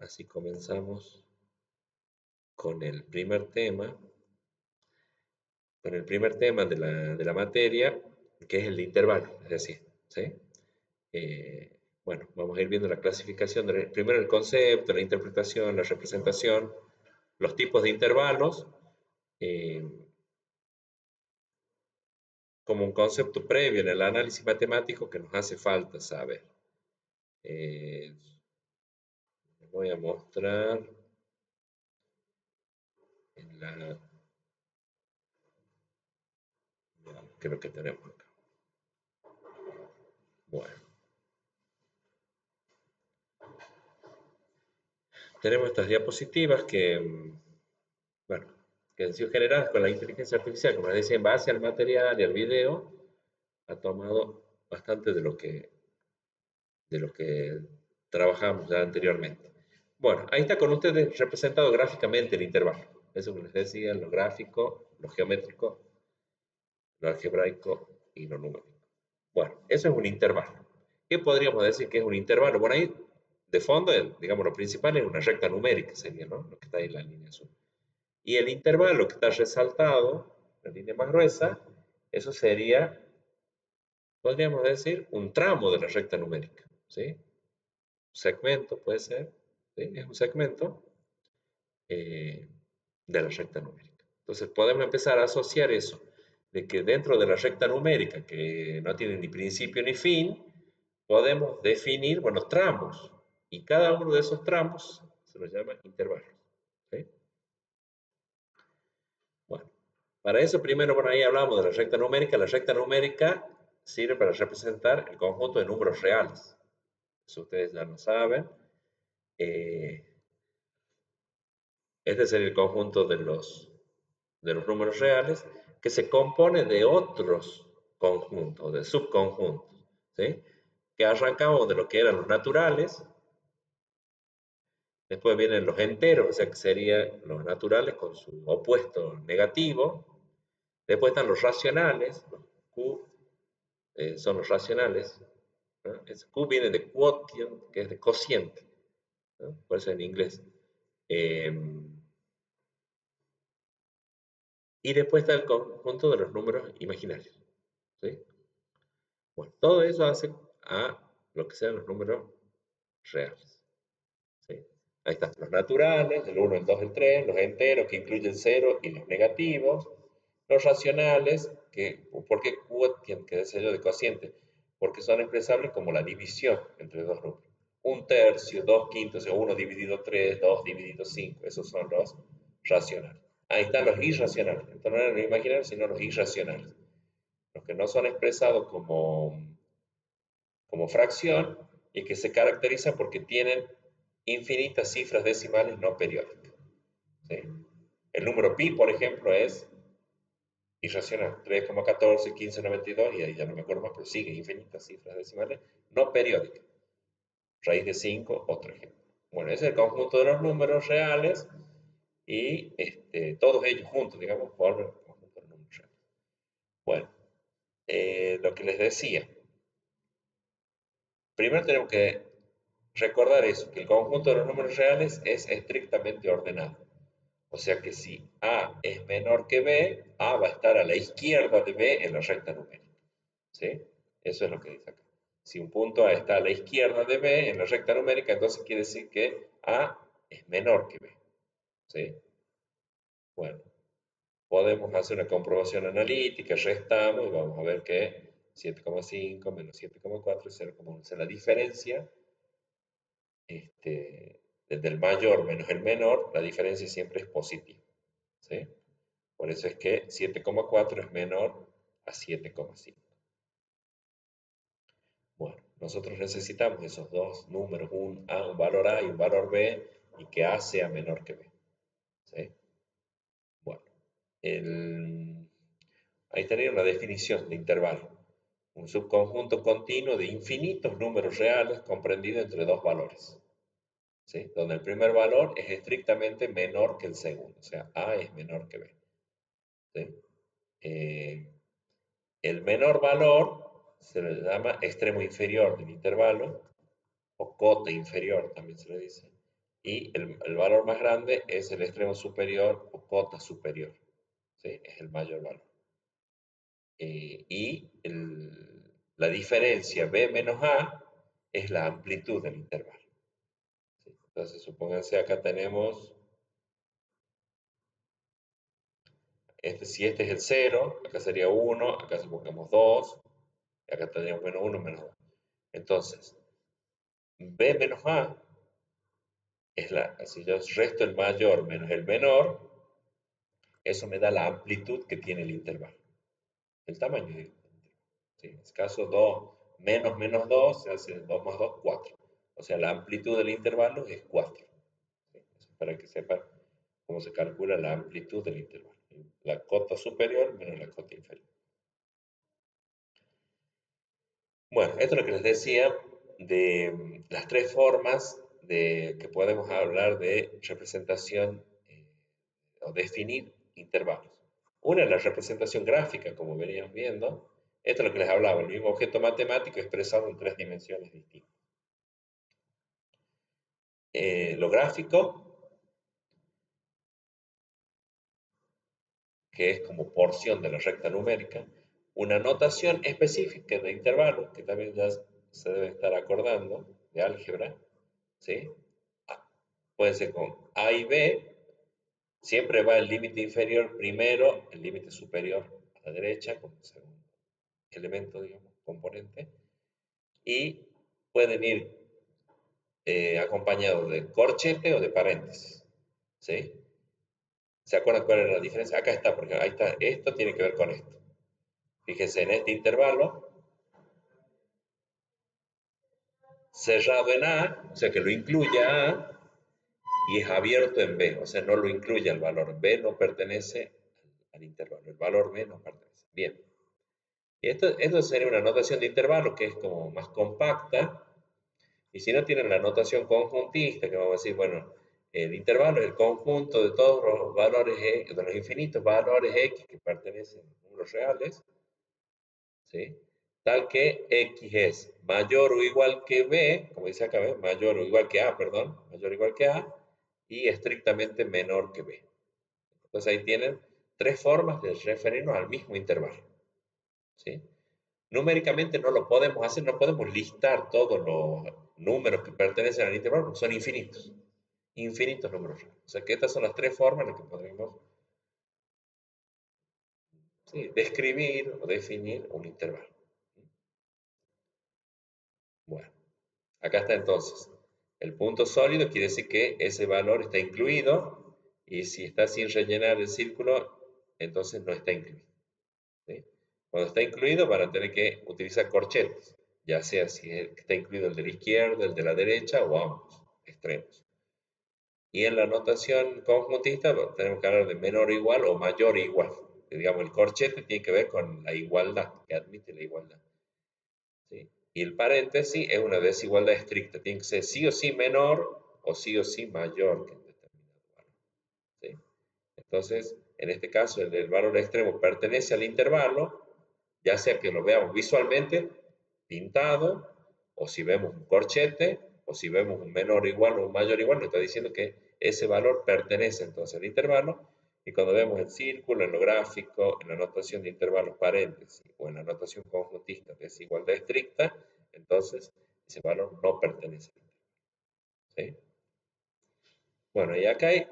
Así comenzamos con el primer tema, de la materia, que es el intervalo, es decir, ¿sí? Bueno, vamos a ir viendo la clasificación, primero el concepto, la interpretación, la representación, los tipos de intervalos, eh, como un concepto previo en el análisis matemático que nos hace falta saber. Les voy a mostrar en la... Creo que tenemos acá. Bueno, tenemos estas diapositivas que, bueno, que han sido generadas con la inteligencia artificial, como les decía, en base al material y al video, ha tomado bastante de lo que trabajamos ya anteriormente. Bueno, ahí está con ustedes representado gráficamente el intervalo. Eso que les decía, lo gráfico, lo geométrico, lo algebraico y lo numérico. Bueno, eso es un intervalo. ¿Qué podríamos decir que es un intervalo? Bueno, ahí de fondo, digamos, lo principal es una recta numérica, sería, ¿no? Lo que está ahí en la línea azul. Y el intervalo que está resaltado, la línea más gruesa, eso sería, podríamos decir, un tramo de la recta numérica, ¿sí? Segmento puede ser, ¿sí? Es un segmento eh, de la recta numérica. Entonces podemos empezar a asociar eso, de que dentro de la recta numérica, que no tiene ni principio ni fin, podemos definir, bueno, tramos, y cada uno de esos tramos se los llama intervalos. ¿Sí? Bueno, para eso primero por ahí hablamos de la recta numérica. La recta numérica sirve para representar el conjunto de números reales. Eso ustedes ya lo saben. Eh, Este sería el conjunto de los números reales que se compone de otros conjuntos, de subconjuntos, ¿sí? Que arrancamos de lo que eran los naturales, después vienen los enteros, o sea que serían los naturales con su opuesto negativo, después están los racionales, los Q son los racionales, ¿no? Q viene de quotient, que es de cociente, ¿no? Por eso en inglés. Eh, y después está el conjunto de los números imaginarios, ¿sí? Bueno, todo eso hace a lo que sean los números reales, ¿sí? Ahí están los naturales, el 1, el 2, el 3, los enteros que incluyen 0 y los negativos, los racionales, ¿por qué tiene que ser de cociente? Porque son expresables como la división entre dos números. Un tercio, dos quintos, o 1 dividido 3, 2 dividido 5, esos son los racionales. Ahí están los irracionales, entonces no eran los imaginarios, sino los irracionales, los que no son expresados como fracción y que se caracteriza porque tienen infinitas cifras decimales no periódicas, ¿sí? El número pi, por ejemplo, es irracional, 3,14, 1592, y ahí ya no me acuerdo más, pero sigue infinitas cifras decimales no periódicas. Raíz de 5, otro ejemplo. Bueno, ese es el conjunto de los números reales y todos ellos juntos, digamos, forman el conjunto de los números reales. Bueno, lo que les decía, primero tenemos que recordar eso, que el conjunto de los números reales es estrictamente ordenado. O sea que si A es menor que B, A va a estar a la izquierda de B en la recta numérica, ¿sí? Eso es lo que dice acá. Si un punto A está a la izquierda de B en la recta numérica, entonces quiere decir que A es menor que B, ¿sí? Bueno, podemos hacer una comprobación analítica, restamos y vamos a ver que 7,5 menos 7,4 es 0,1. O sea, la diferencia desde el mayor menos el menor, la diferencia siempre es positiva, ¿sí? Por eso es que 7,4 es menor a 7,5. Bueno, nosotros necesitamos esos dos números, un valor A y un valor B, y que A sea menor que B, ¿sí? Bueno, ahí tenéis una definición de intervalo. Un subconjunto continuo de infinitos números reales comprendido entre dos valores, ¿sí? Donde el primer valor es estrictamente menor que el segundo, o sea, A es menor que B, ¿sí? El menor valor se le llama extremo inferior del intervalo, o cota inferior también se le dice. y el valor más grande es el extremo superior o cota superior, ¿sí? Es el mayor valor. La diferencia B menos A es la amplitud del intervalo, ¿sí? Entonces, supónganse acá tenemos, si este es el 0, acá sería 1, acá supongamos 2, y acá tendríamos menos 1, menos 2. Entonces, B menos A si yo resto el mayor menos el menor, eso me da la amplitud que tiene el intervalo, el tamaño del intervalo. ¿Sí? En este caso, 2 menos menos 2 se hace 2 más 2, 4. O sea, la amplitud del intervalo es 4. ¿Sí? Eso para que sepan cómo se calcula la amplitud del intervalo. La cota superior menos la cota inferior. Bueno, esto es lo que les decía de las tres formas que podemos hablar de representación o definir intervalos. Una es la representación gráfica, como veníamos viendo. Esto es lo que les hablaba, el mismo objeto matemático expresado en tres dimensiones distintas. Lo gráfico, que es como porción de la recta numérica, una notación específica de intervalos, que también ya se debe estar acordando, de álgebra, ¿sí? Puede ser con A y B, siempre va el límite inferior primero, el límite superior a la derecha, como segundo elemento, digamos, componente, y pueden ir acompañados de corchete o de paréntesis, ¿sí? ¿Se acuerdan cuál era la diferencia? Acá está, porque ahí está, esto tiene que ver con esto. Fíjense, en este intervalo, cerrado en A, o sea que lo incluye a A, y es abierto en B, o sea, no lo incluye al valor. B no pertenece al intervalo, el valor B no pertenece. Bien. Y esto sería una notación de intervalo que es como más compacta. Y si no tienen la notación conjuntista, que vamos a decir, bueno, el intervalo es el conjunto de todos los valores, de los infinitos valores x que pertenecen a números reales, ¿sí? Tal que x es mayor o igual que b, como dice acá, ¿ves? Mayor o igual que a, perdón, mayor o igual que a, y estrictamente menor que b. Entonces ahí tienen tres formas de referirnos al mismo intervalo, ¿sí? Numéricamente no lo podemos hacer, no podemos listar todos los números que pertenecen al intervalo porque son infinitos, infinitos números reales. O sea que estas son las tres formas en las que podemos, sí, describir o definir un intervalo. Bueno, acá está entonces. El punto sólido quiere decir que ese valor está incluido y si está sin rellenar el círculo, entonces no está incluido, ¿sí? Cuando está incluido van a tener que utilizar corchetes, ya sea si está incluido el de la izquierda, el de la derecha o ambos extremos. Y en la notación conjuntista tenemos que hablar de menor o igual o mayor o igual. Digamos, el corchete tiene que ver con la igualdad, que admite la igualdad, ¿sí? Y el paréntesis es una desigualdad estricta, tiene que ser sí o sí menor o sí mayor que un determinado valor, ¿sí? Entonces, en este caso, el valor extremo pertenece al intervalo, ya sea que lo veamos visualmente, pintado, o si vemos un corchete, o si vemos un menor igual o un mayor igual, nos está diciendo que ese valor pertenece entonces al intervalo, y cuando vemos el círculo, en lo gráfico, en la notación de intervalos paréntesis, o en la notación conjuntista de desigualdad estricta, entonces ese valor no pertenece al intervalo, ¿sí? Bueno, y acá hay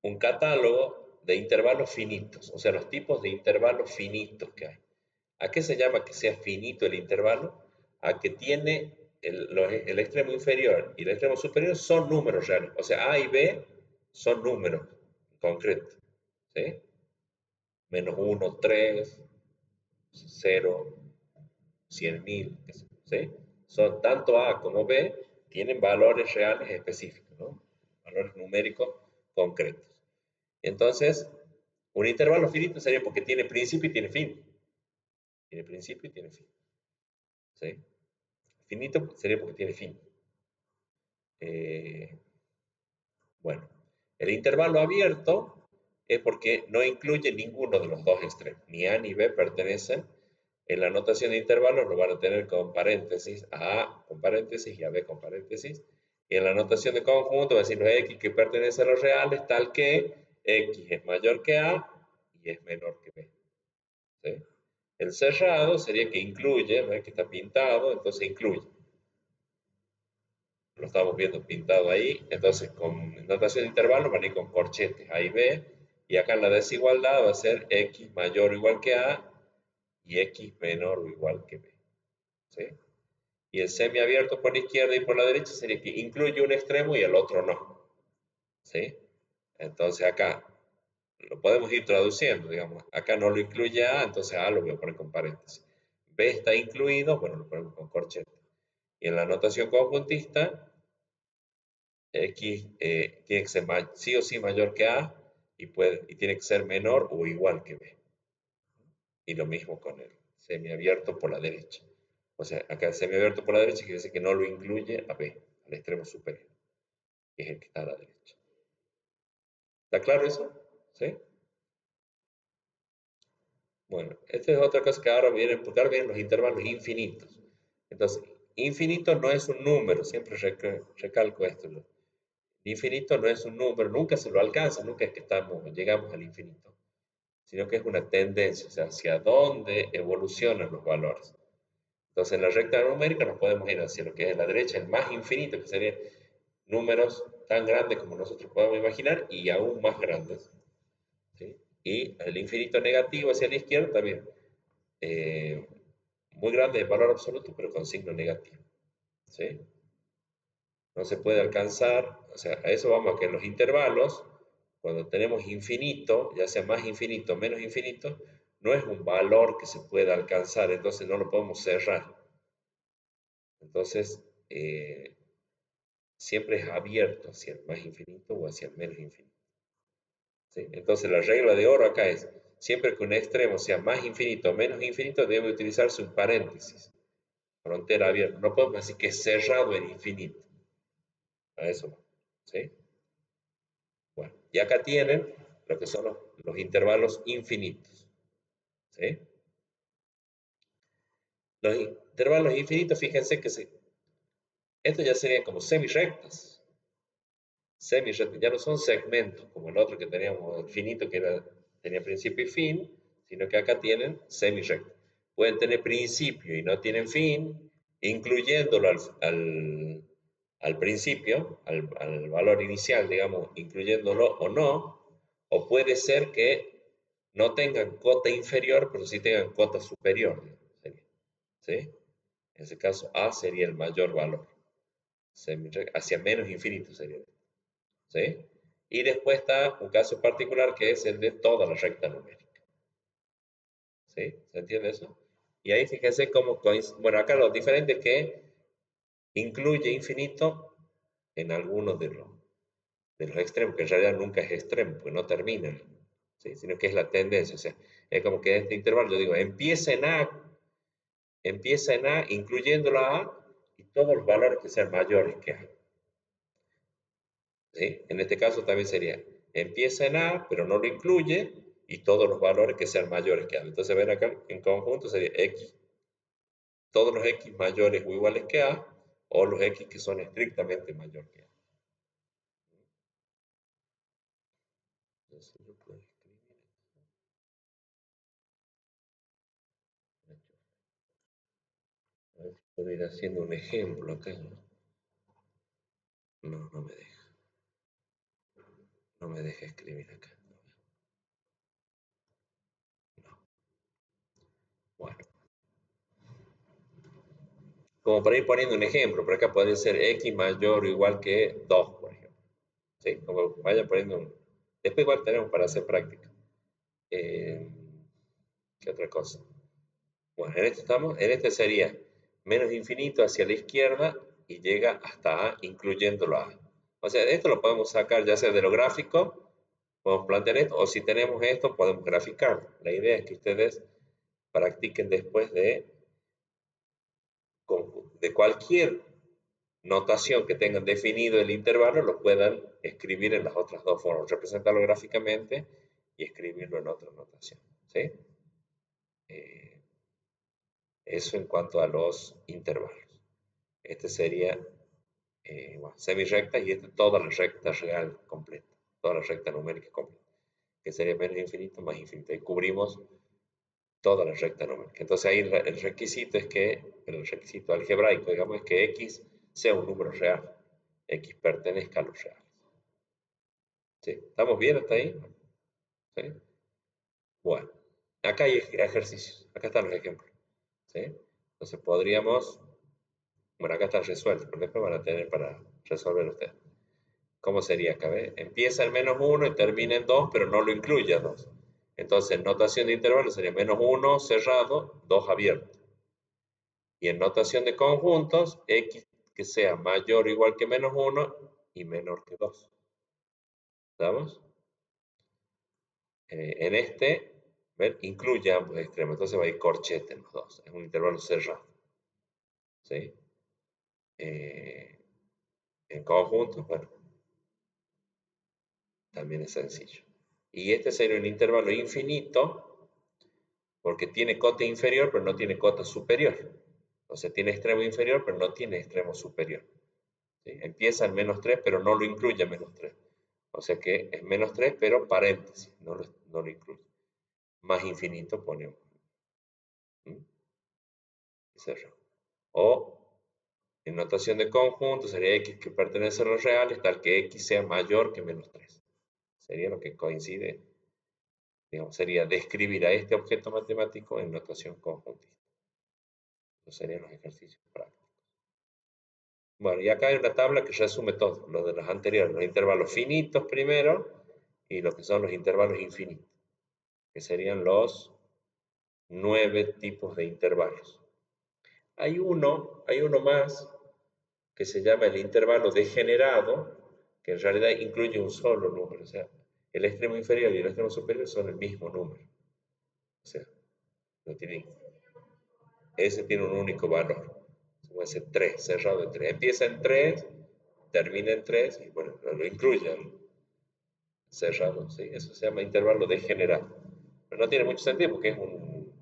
un catálogo de intervalos finitos, o sea, los tipos de intervalos finitos que hay. ¿A qué se llama que sea finito el intervalo? A que tiene el extremo inferior y el extremo superior son números reales. O sea, A y B son números concretos, ¿sí? Menos 1, 3, 0, 100.000, ¿sí? Son tanto A como B, tienen valores reales específicos, ¿no? Valores numéricos concretos. Entonces, un intervalo finito sería porque tiene principio y tiene fin. Tiene principio y tiene fin, ¿sí? Finito sería porque tiene fin. Eh, bueno, el intervalo abierto es porque no incluye ninguno de los dos extremos. Ni A ni B pertenecen En la notación de intervalos lo van a tener con paréntesis A con paréntesis y AB con paréntesis. Y en la notación de conjunto va a decir los X que pertenecen a los reales, tal que X es mayor que A y es menor que B. ¿Sí? El cerrado sería que incluye, ¿no? Que está pintado, entonces incluye. Lo estamos viendo pintado ahí. Entonces, con notación de intervalo van a ir con corchetes A y B. Y acá en la desigualdad va a ser X mayor o igual que A y X menor o igual que B. ¿Sí? Y el semiabierto por la izquierda y por la derecha sería que incluye un extremo y el otro no. ¿Sí? Entonces acá lo podemos ir traduciendo, digamos. Acá no lo incluye A, entonces A lo voy a poner con paréntesis. B está incluido, bueno, lo ponemos con corchete. Y en la notación conjuntista, X tiene que ser sí o sí mayor que A y tiene que ser menor o igual que B. Y lo mismo con el semiabierto por la derecha. O sea, acá el semiabierto por la derecha quiere decir que no lo incluye a B, al extremo superior, que es el que está a la derecha. ¿Está claro eso? ¿Sí? Bueno, esta es otra cosa que ahora vienen, porque ahora vienen los intervalos infinitos. Entonces, infinito no es un número, siempre recalco esto. ¿No? Infinito no es un número, nunca se lo alcanza, nunca es que llegamos al infinito, sino que es una tendencia, o sea, hacia dónde evolucionan los valores. Entonces, en la recta numérica nos podemos ir hacia lo que es la derecha, el más infinito, que serían números tan grandes como nosotros podemos imaginar y aún más grandes. ¿Sí? Y el infinito negativo hacia la izquierda también. eh, Muy grande en valor absoluto, pero con signo negativo. ¿Sí? No se puede alcanzar, o sea, a eso vamos a que en los intervalos, cuando tenemos infinito, ya sea más infinito o menos infinito, no es un valor que se pueda alcanzar, entonces no lo podemos cerrar. Entonces, siempre es abierto hacia el más infinito o hacia el menos infinito. ¿Sí? Entonces, la regla de oro acá es, siempre que un extremo sea más infinito o menos infinito, debe utilizarse un paréntesis, frontera abierta. No podemos decir que es cerrado en infinito. A eso va. ¿Sí? Bueno, y acá tienen lo que son los intervalos infinitos. ¿Sí? Los intervalos infinitos, fíjense que esto ya serían como semirectas. Semirectas, ya no son segmentos como el otro que teníamos, el finito que tenía principio y fin, sino que acá tienen semirectas. Pueden tener principio y no tienen fin, incluyéndolo al principio, al valor inicial, digamos, incluyéndolo o no, o puede ser que no tengan cota inferior, pero sí tengan cota superior. ¿Sí? En ese caso, A sería el mayor valor. Hacia menos infinito sería. ¿Sí? Y después está un caso particular que es el de toda la recta numérica. ¿Sí? ¿Se entiende eso? Y ahí fíjense cómo, bueno, acá lo diferente es que incluye infinito en algunos de los extremos, que en realidad nunca es extremo, porque no termina, ¿sí? Sino que es la tendencia. O sea, es como que en este intervalo yo digo, empieza en A, incluyendo la A y todos los valores que sean mayores que A. ¿Sí? En este caso también sería, empieza en A, pero no lo incluye, y todos los valores que sean mayores que A. Entonces, ven acá, en conjunto sería X, todos los X mayores o iguales que A, o los X que son estrictamente mayores que A. Entonces, yo puedo escribir a ver si puedo ir haciendo un ejemplo acá. No, no me deja. No me deja escribir acá. No. Bueno, como para ir poniendo un ejemplo, por acá podría ser X mayor o igual que 2, por ejemplo. ¿Sí? Como vaya poniendo un... Después igual tenemos para hacer práctica. Eh, ¿Qué otra cosa? Bueno, en este estamos, en este sería menos infinito hacia la izquierda y llega hasta A, incluyéndolo a A. O sea, esto lo podemos sacar ya sea de lo gráfico, podemos plantear esto, o si tenemos esto, podemos graficarlo. La idea es que ustedes practiquen después de cualquier notación que tengan definido el intervalo, lo puedan escribir en las otras dos formas, representarlo gráficamente y escribirlo en otra notación. ¿Sí? Eh, Eso en cuanto a los intervalos. Este sería bueno, semirrecta y esta toda la recta real completa, toda la recta numérica completa, que sería menos infinito más infinito. Y cubrimos toda la recta numérica. Entonces ahí el requisito es que, el requisito algebraico, digamos, es que x sea un número real, x pertenezca a los reales. ¿Sí? ¿Estamos bien hasta ahí? ¿Sí? Bueno, acá hay ejercicios, acá están los ejemplos. ¿Sí? Entonces podríamos, bueno, acá están resueltos, pero después van a tener para resolver ustedes. ¿Cómo sería acá? Empieza en -1 y termina en 2, pero no lo incluye a 2. Entonces, en notación de intervalo sería -1 cerrado, 2 abierto. Y en notación de conjuntos, x que sea mayor o igual que -1 y menor que 2. ¿Estamos? En este, ¿ven? Incluye ambos extremos, entonces va a ir corchete en los dos. Es un intervalo cerrado. ¿Sí? En conjuntos, bueno, también es sencillo. Y este sería un intervalo infinito porque tiene cota inferior, pero no tiene cota superior. O sea, tiene extremo inferior, pero no tiene extremo superior. ¿Sí? Empieza en -3, pero no lo incluye a -3. O sea que es -3, pero paréntesis, no lo incluye. Más infinito ponemos. ¿Mm? O en notación de conjunto sería x que pertenece a los reales, tal que x sea mayor que -3. Sería lo que coincide, digamos, sería describir a este objeto matemático en notación conjuntista. Esos serían los ejercicios prácticos. Bueno, y acá hay una tabla que resume todo, lo de los anteriores, los intervalos finitos primero y lo que son los intervalos infinitos, que serían los 9 tipos de intervalos. Hay uno más que se llama el intervalo degenerado, que en realidad incluye un solo número, o sea, el extremo inferior y el extremo superior son el mismo número. O sea, no tienen, ese tiene un único valor. Como ese 3, cerrado en 3. Empieza en 3, termina en 3 y bueno, lo incluye cerrado, ¿sí? Eso se llama intervalo degenerado. Pero no tiene mucho sentido porque es un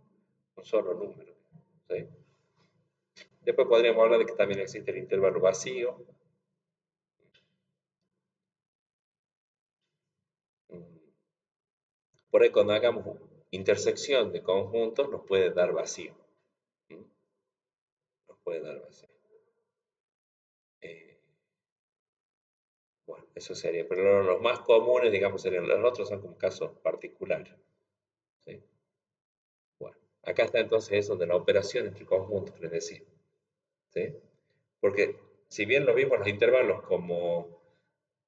solo número, ¿sí? Después podríamos hablar de que también existe el intervalo vacío. Por ahí cuando hagamos intersección de conjuntos nos puede dar vacío. Nos puede dar vacío. Eh, bueno, eso sería. Pero los más comunes, digamos, serían los otros, son como casos particulares. ¿Sí? Bueno, acá está entonces eso de la operación entre conjuntos que les decía. ¿Sí? Porque si bien lo vimos los intervalos como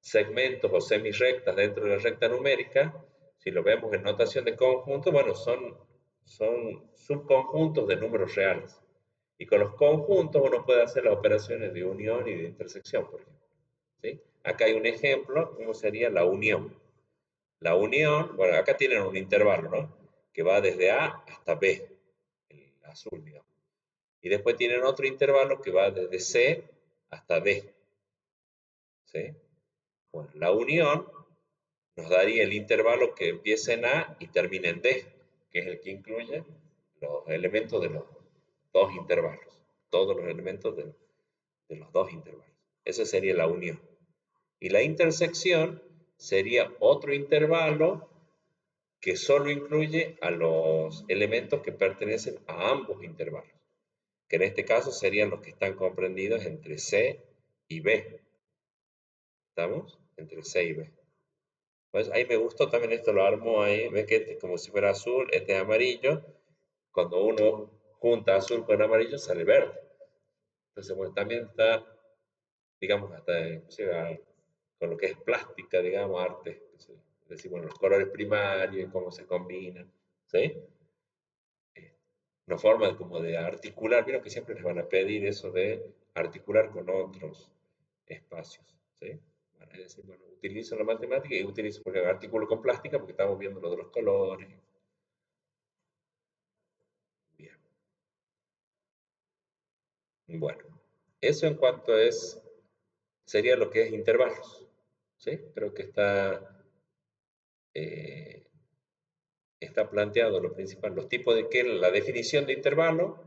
segmentos o semirrectas dentro de la recta numérica, si lo vemos en notación de conjunto, bueno, son subconjuntos de números reales. Y con los conjuntos uno puede hacer las operaciones de unión y de intersección, por ejemplo. ¿Sí? Acá hay un ejemplo, ¿cómo sería la unión? La unión, bueno, acá tienen un intervalo, ¿no? Que va desde A hasta B, el azul, digamos. Y después tienen otro intervalo que va desde C hasta D. ¿Sí? Bueno, la unión nos daría el intervalo que empieza en A y termina en D, que es el que incluye los elementos de los dos intervalos, todos los elementos de los dos intervalos. Esa sería la unión. Y la intersección sería otro intervalo que solo incluye a los elementos que pertenecen a ambos intervalos, que en este caso serían los que están comprendidos entre C y B. ¿Estamos? Entre C y B. Pues ahí me gustó también esto, lo armó ahí, ves que este es como si fuera azul, este es amarillo. Cuando uno junta azul con amarillo sale verde. Entonces, bueno, también está, digamos, hasta inclusive, con lo que es plástica, digamos, arte. Decimos los colores primarios y cómo se combinan. ¿Sí? Una forma como de articular, vieron que siempre les van a pedir eso de articular con otros espacios. ¿Sí? Van a decir, bueno, utilizo la matemática y utilizo, por ejemplo, artículo con plástica porque estamos viendo lo de los colores. Bien. Bueno, eso en cuanto sería lo que es intervalos. ¿Sí? Creo que eh, está planteado lo principal, los tipos de que la definición de intervalo,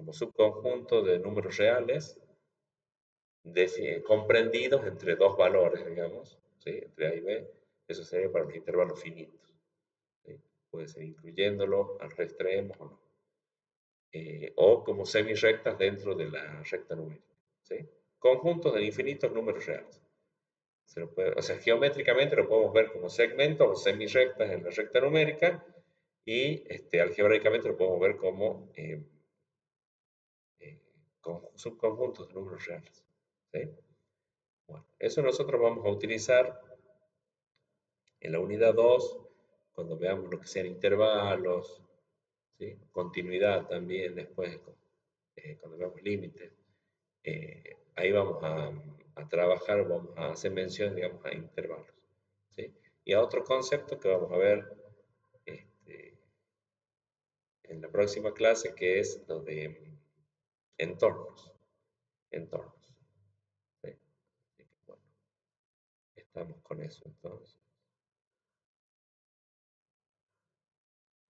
como subconjunto de números reales comprendidos entre dos valores, digamos, ¿sí? Entre A y B. Eso sería para los intervalos finitos. ¿Sí? Puede ser incluyéndolo al extremo o no. O como semirrectas dentro de la recta numérica. ¿Sí? Conjuntos de infinitos números reales. O sea, geométricamente lo podemos ver como segmentos o semirrectas en la recta numérica y algebraicamente lo podemos ver como subconjuntos de números reales. ¿Sí? Bueno, eso nosotros vamos a utilizar en la unidad 2 cuando veamos lo que sean intervalos, ¿sí? Continuidad también después, cuando veamos límites. Ahí vamos a trabajar, vamos a hacer mención, digamos, a intervalos. ¿Sí? Y a otro concepto que vamos a ver este, en la próxima clase, que es lo de entornos. Entornos. ¿Sí? Así que, bueno, estamos con eso entonces.